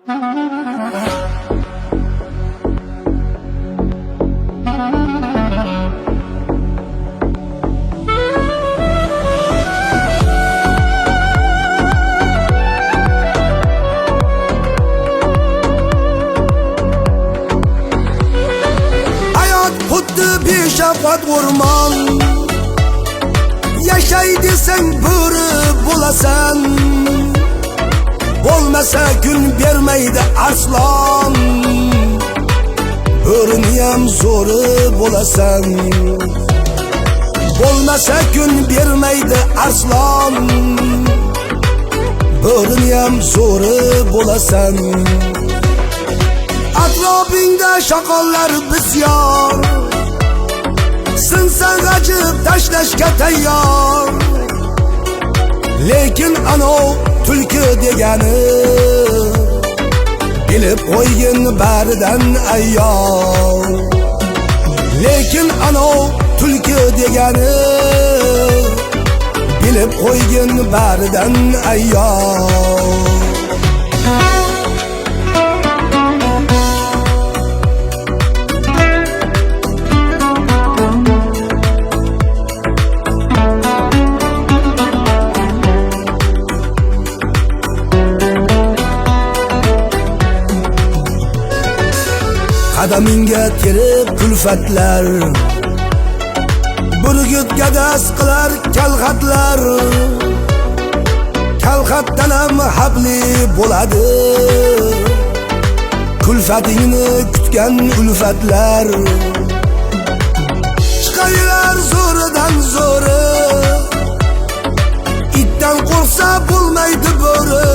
Şafat orman yaşay desen börü bulasan, olmasa gün vermeydi arslan, börüniyem zoru bulasan. Olmasa gün vermeydi arslan, börüniyem zoru bulasan. Atrafında şakallar bisyor, Sınsan kaçıp taşlaşka tayyor. Lekin ano tulki degani bilip koygin baridan ayyor. Lekin ano tulki degani bilip koygin baridan ayyor. Qadaminga terib kulfatlar, burgut gadas qilar kalxatlar. Kalxatdan ham habli bo'ladi kulfatingni kutgan ulfatlar. Chiqaylar zo'ridan zo'ri, itdan qo'rqsa bo'lmaydi bo'ri.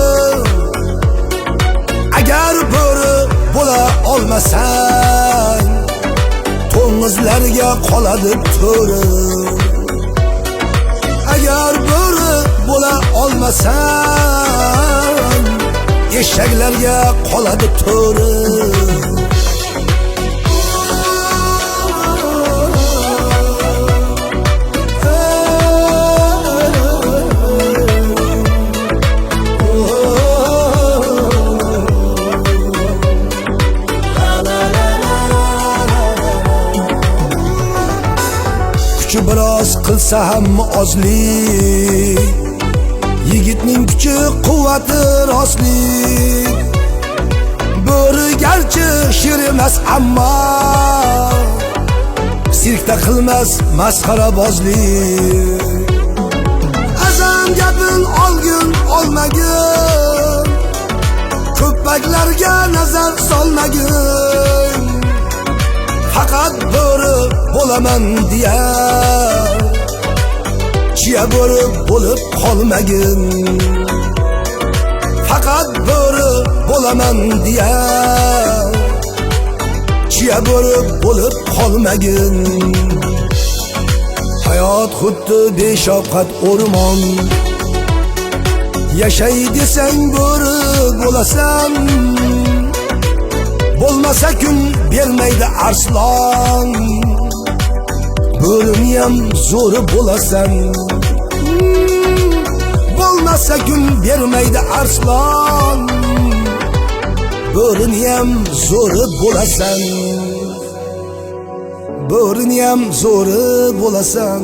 Agar bo'ri bo'la olmasang, to'ng'izlarga qoladi to'ri. Agar bo'ri bo'la olmasang, eshaklarga qoladi to'ri. Biroz qilsa ham ozlik, yigitning kuchi quvvati rostlik. Bo'ri garchi shir emas ammo sirkda qilmas masxarabozlik. Azam gapin olgin olmagin, ko'paklarga nazar solmagin. Faqat bo'ri bo'laman deya chiya bo'ri bo'lib qolmagin. Faqat bo'ri bo'laman deya chiya bo'ri bo'lib qolmagin. Hayot xuddi beshafqat o'rmon, yashay desang bo'ri bo'lasan. Bo'lmasa kun bermaydi arslon, bo'riniyam zo'ri bo'lasan. Bo'lmasa kun bermaydi arslon, bo'riniyam zo'ri bo'lasan. Bo'riniyam zo'ri bo'lasan.